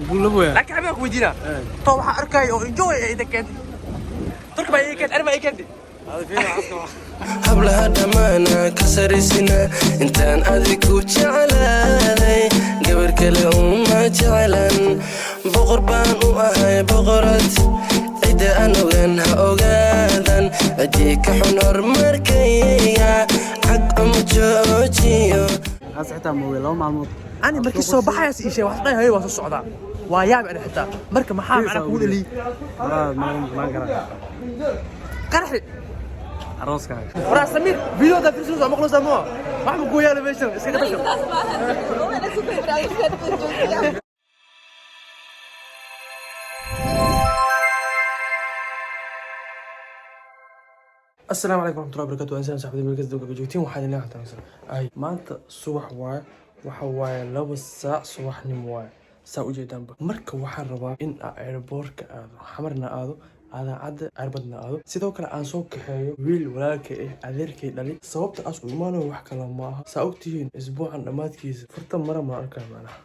بولبويا لكن حبيبك ودينا طبعا أركاي أو إنجوي إذا كنت تركب أي كنت أنا ما أي كنت هذا فينا عسكر قبلها دمانا كسرسنا انتان أذيك وجعلاني قبل كلهم ما جعلان بقربان وأهاي بقرت إذا أنا وينها أوغادا أديك حنور مركية حق مجوجيو هذا حتى مويل معلومات أنا مركز سو بحاس إيش واحد هاي واسو الصعداء وياهم أنا حتى مركب محام أنا أقول لي ما قرأ قرحي عروس كان ورا سمير فيديو ده في سوسة مخلص أمه ما حب قوي أنا بيشتغل إسكت أشوف السلام عليكم ورحمة الله وبركاته. إنسان صاحب الملك الزوجة جوتين وحد اللي حتى مثلا أي ما أنت صبح واي وحواي لو الساعة صبح نمواي ساعة جدا مركب واحد ربع إن أيربورك حمرنا هذا هذا عد عربتنا هذا sidoo kale aan soo kaxeeyo wiil walaalkay ah adeerkay dhalay sababta as u imaanayo wax kala ma aha saa ogtihiin isbuucan dhamaadkiisa furta mara ma arkaa macnaha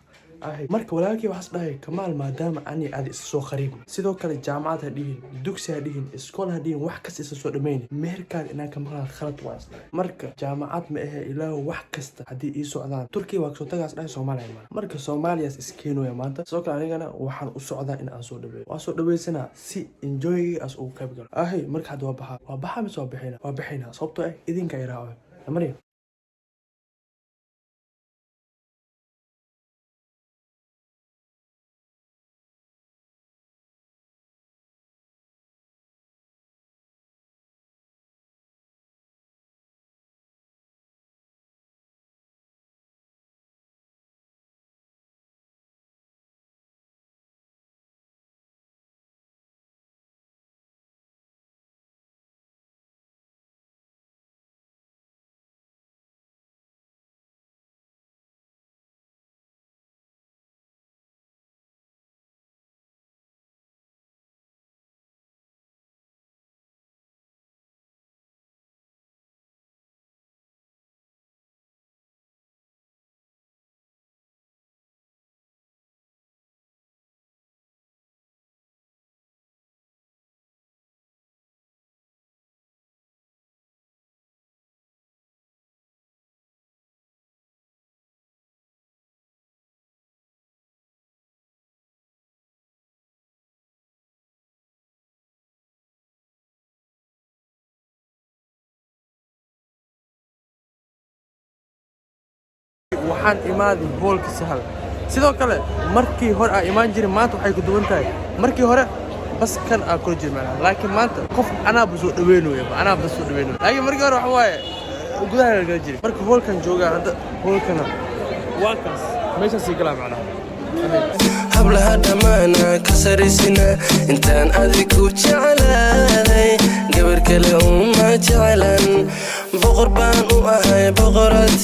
marka walaalkay waxaas dhahay kamaal maadaama ani aad is soo qariib sidoo kale jaamacad ha dhihin dugsi ha dhihin iskool ha dhihin wax kasta isa soo dhameeyay meherkaan inaan ka maqlaan khalad waa isla marka jaamacad ma aha ilaa wax kasta hadii ii socdaan turkiga waa soo tagaas dhahay Soomaaliya marka Soomaaliyaas iskeenooya maanta sidoo kale anigana waxaan u socdaa in aan soo dhaweeyo waa soo dhaweysana si enjoy as uu qayb galo marka hadda waa baxa ma soo bixina sababtoo ah idinka ay raaco amariyo waxaan imaaday boolka sahal sidoo kale markii hore aan imaan jiray maanta waxay ku duwan tahay markii hore bas kan aan kula jirnaa laakiin maanta qof anaa soo dhaweynooyo laakiin markii hore waxa waaye gudaha laga jiray marka boolkan jooga hadda boolkana waa kaas meesha si kala macnaha قبلها دمانا كسرسنا انتان أذيك وجعلاني قبل كلهم ما جعلان بقربان وأهاي بقرت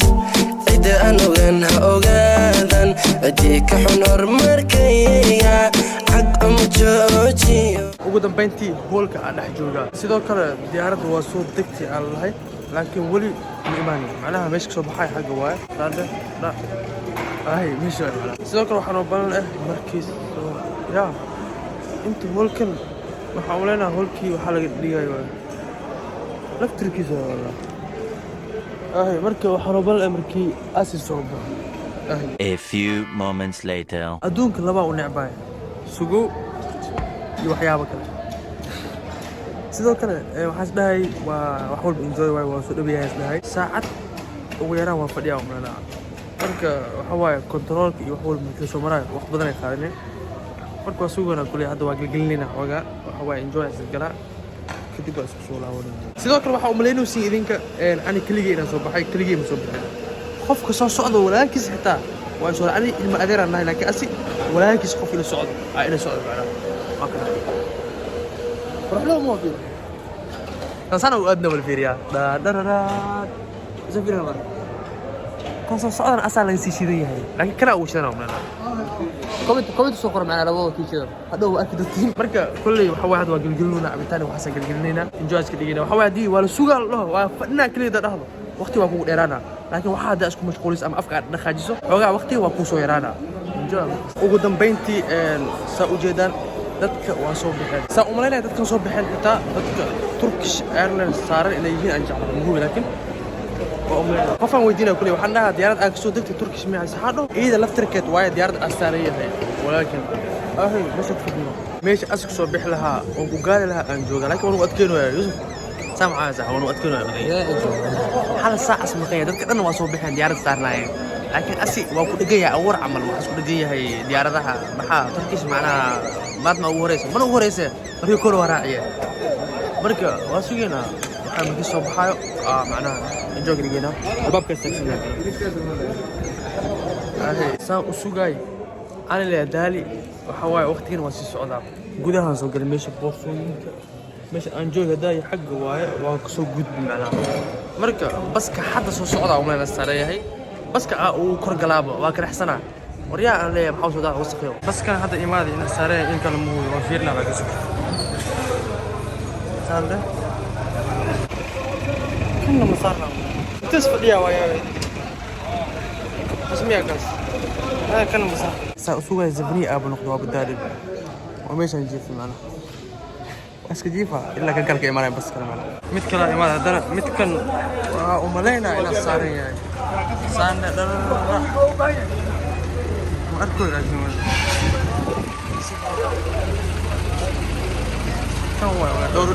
إذا أنا وينها أوغادا أديك حنور مركية حق مجوجيو ugu dambeyntii hoolka aan dhex joogaa sidoo kale diyaaradda waa soo degtay aan lahay laakiin weli ma imaanin macnaha meesha ka soo baxay xagga waaye saade dha meesha sidoo kale waxaan u balan markiis yaa inta hoolkan waxaan u leenahay hoolkii waxaa laga dhigayo laftirkiisa wallah marka waxaan u balan markii asis soo baxo A few moments later adduunka laba u necbay sugo iyo waxyaabo kale sidoo kale waxaan isdhahay waa wax walba enjoy waa soo dhaweeyaa isdhahay saacad ugu yaraan waa fadhiyaa umrana marka waxa waaye controlka iyo wax walba markii soo marayo wax badan ay qaadaneen marka waa sugana kulay hadda waa gelgelinayna xoogaa waxa waaye enjoy isgalaa kadib waa isku soo laabanayna sidoo kale waxaa u malaynaysiin idinka ani keligay inaan soo baxay keligay ma soo baxay qofka soo socdo walaalkiis xitaa waa soo ani ilma adeer aan nahay laakiin asi walaalkiis qof ila socdo ila socdo macnaha روح لهم موافين أنا وأدنى بالفيريا دا دا دا دا زفير الله كان صار أصلا نسي شيء هاي لكن كلا أول شيء أنا كومنت سكر معنا لو كي كذا هذا هو أكيد التيم مركا كل واحد وقلقلنا عبتاني وحسن قلقلنا إنجاز كدينا وحواي دي ولا سوق الله وفنا كل ده هذا وقتي وأكون إيرانا لكن واحد أسكو مشغول أم أفكار نخاجسه وقع وقتي وأكون سويرانا enjoy ugu dambeyntii saa u jeedaan dadka waa soo baxeen saa u malaynaya dadkan soo baxeen xitaa dadka Turkish Airlines saaran inay yihiin aan jeclahay muhiim laakiin qofaan weydiinaya kuley waxaan dhahaa diyaarad aan kasoo degtay Turkish ma haysa hadho iyada laftirkeed waaye diyaarad asaaran yahay walaakin ahay meesha ku fadhino meesha asku soo bixi lahaa oo ku gaari lahaa aan jooga laakiin waan u adkeenayaa Yusuf سامع هذا هو وقت كنا حال ساعة اسمها dadka dhan waa soo bixeen diyaarad saarnaayeen laakiin asi waa ku dhigaya awar amal waxa isku dhigayahay diyaaradaha maxaa Turkish macnaha baad ma ugu horeysa markii kor waraaciye marka waa sugeena waxa ma soo baxayo macnaha enjoy grigeena albaabka istaagsanaa saa u sugay aan la daali waxa waay waqtigan waa sii socdaa gudaha soo gal meesha boofooyinka meesha aan jooga daay xagga waaye waa ka soo gudbi macnaha marka baska hadda soo socda oo meel saareeyahay baska uu kor galaabo waa ka raxsana waryaa aan leeyahay maxaa soo daa wasaqeeyo baska hadda imaade in saareeyahay in kala muuqdo waa fiirna baa ka soo saande kana masarna tis fadhiya waaye اسمي اقص هذا كان مسار سأسوق زبني ابو نقطه بالداري ومش نجيب معنا بس كجيفه الا كان كلك ايمان بس كلام متكل ايمان هذا متكن وملينا الى صارين يعني صارنا ما اركو لازم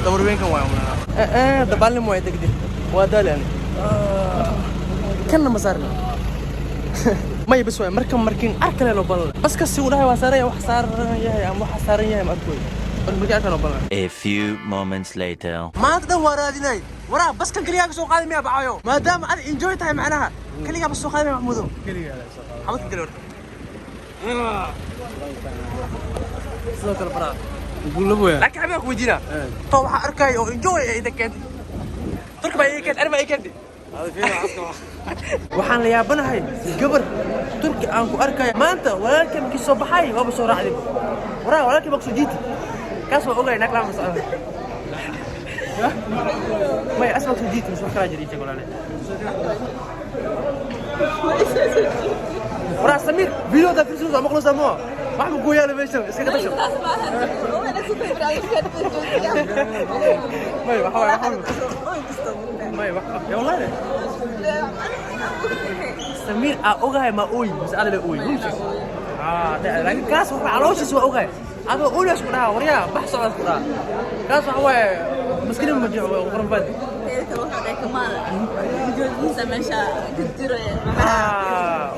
دور وين كان واي دبالي مويه تقدر وادال يعني كنا مسارنا ما يبسوا مركين أكله لو بال بس كسي وراي وسارية وحصار يا أم وحصارية ما أقول مركين أكله لو بال. A few moments later. ما تدور هذه ناي ورا بس كان كليا بسوق هذه مية بعيو ما دام أنا enjoy تايم معناها كليا بسوق هذه محمودو كليا حمد كليا سوق البراد يقول له يا لكن عميك ودينا طوح أركاي أو enjoy إذا كنت تركب أي كنت أنا ما أي كنت هذا فينا عسكر waxaan la yaabanahay gabar turki aan ku arkay maanta walaalkeen ki soo baxay waa soo raacday walaalkeen baa soo jiitay kaas waa ogaay nakla mas'ala ma asma soo jiitay soo kala jiray jagolane samir video da fiisu ma qolo samo wax ma gooyaa la meesha iska tasho يا والله سمير اوغاي ما اوي بس انا لا اوي لكن كاس علوش سوا اوغاي هذا اولى اسكو دا وريا بحث اسكو دا كاس هو مسكين ما جاء غرم بد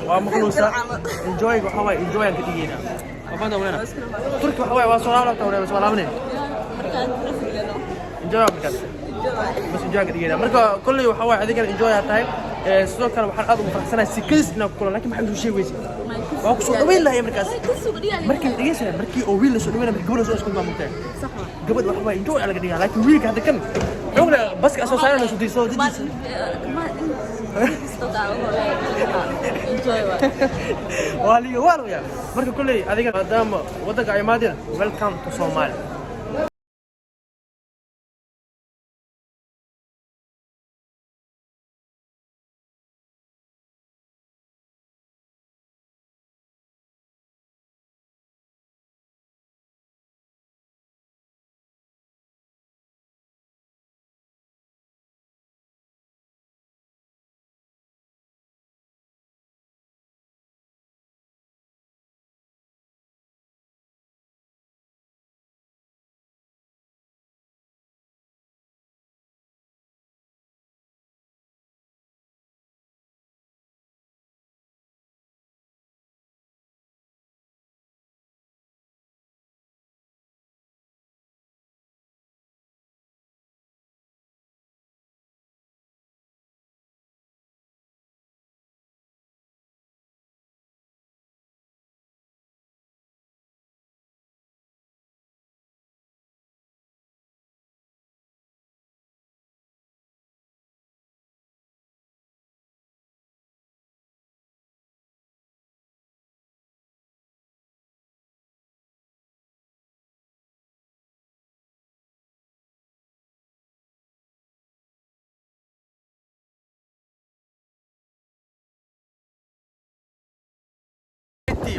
ومخلوصة enjoy وحواي enjoy كدينا وفانا ولا تركي وحواي وصوره ولا وصوره منين enjoy بكاس بس enjoy كدينا مركا كل وحواي هذيك enjoy هاي sidoo kale waxaan aad ugu faraxsanahay sikis inaan ku kulo laakiin maxay u sheegaysa waa ku soo dhaweyn lahayd markaas markii dhigaysan markii oo wiil la soo dhaweynay gabadha soo isku maamultay gabadha waxa way enjoy laga dhigaa laakiin wiilka hadda kan xoogna baska soo saarana soo diiso didiisa waa liga waa marka kulay adiga maadaama wadanka ay maadina welcome to Somalia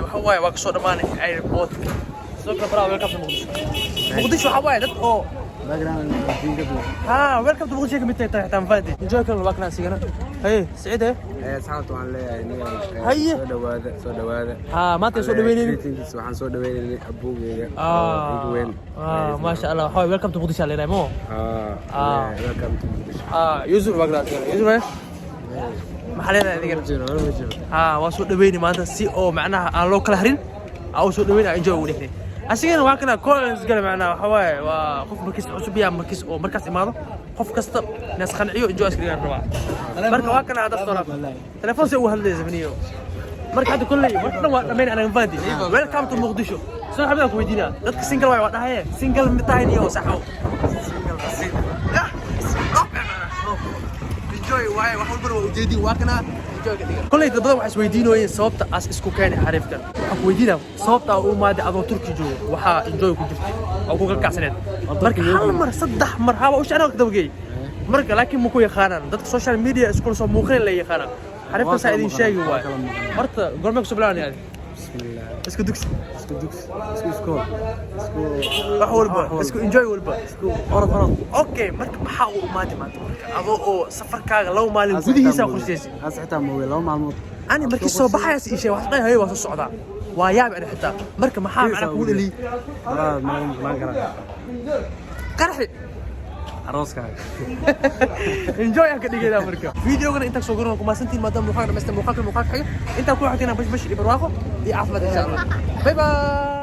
حواي واك سو دماني ايربورت سو كلا برا ويلكم تو مقدشو حواي دد او background ها ويلكم تو مقدشو كميت تاع تام فادي انجوي كان واكنا سيغنا هي سعيد ee asxaabta waxaan leeyahay Haye. soo dhawaada ها ما تسو دوينين waxaan soo dhaweynay abowgeyga اه weyn ما شاء الله حواي ويلكم تو مقدشو علينا مو welcome to Muqdisho يوسف واكنا يوسف محلنا اديك waa soo dhaweynay maanta si oo macnaha aan loo kala harin oo soo dhaweynay enjoy u dhigtay asigana waa kana collins gal macnaha waxa waaye waa qof markiis cusub yaa markiis oo markaas imaado qof kasta naas qanciyo enjoy iska dhigan rabaa marka waa kana dad toona telefoon si uu hadlay zamaniyo marka hadda kulli waxna waa dhameyn ana fadi welcome to muqdisho soo xabada ku weydiina dadka single way waa dhahaye single mid tahay iyo saxo enjoy waaye wax walba waa ujeedi waa kana كل ده بدأ واحد سويدينه إيه صوبت أس إسكو كان عارف كان سويدينه صوبت أو ما ده أبو تركي جو وحا إنجوي كجرت أو كوكا كاسنات مرك حال مر صدح مرحبا وش أنا كده بجي مرك لكن مكو يخانا ده السوشيال ميديا إسكول صوب مخين اللي يخانا عارف بس هذه شيء هو مرت قرمك سبلاني يعني بسم الله إسكو دوكس اسكو بحول با إسكو إنجوي والبا إسكو أرد أوكي مرك بحاول ما دي ما أبو أو سفر كاغ لو مالين جودي هسا خشيسي asxaabta mobile loo maalmood أنا مركز صوب حياس إيش واحد هاي واسو الصعداء وياهم أنا حتى مركز محام أنا أقول لي ma garan قرحي arooskaaga انجوي هكذا كده مركز فيديو كنا أنت صورنا كم سنتين ما دام مقاطع حاجة أنت كل حاجة أنت كل حاجة بش إبراهيم دي عفمة إن شاء الله باي باي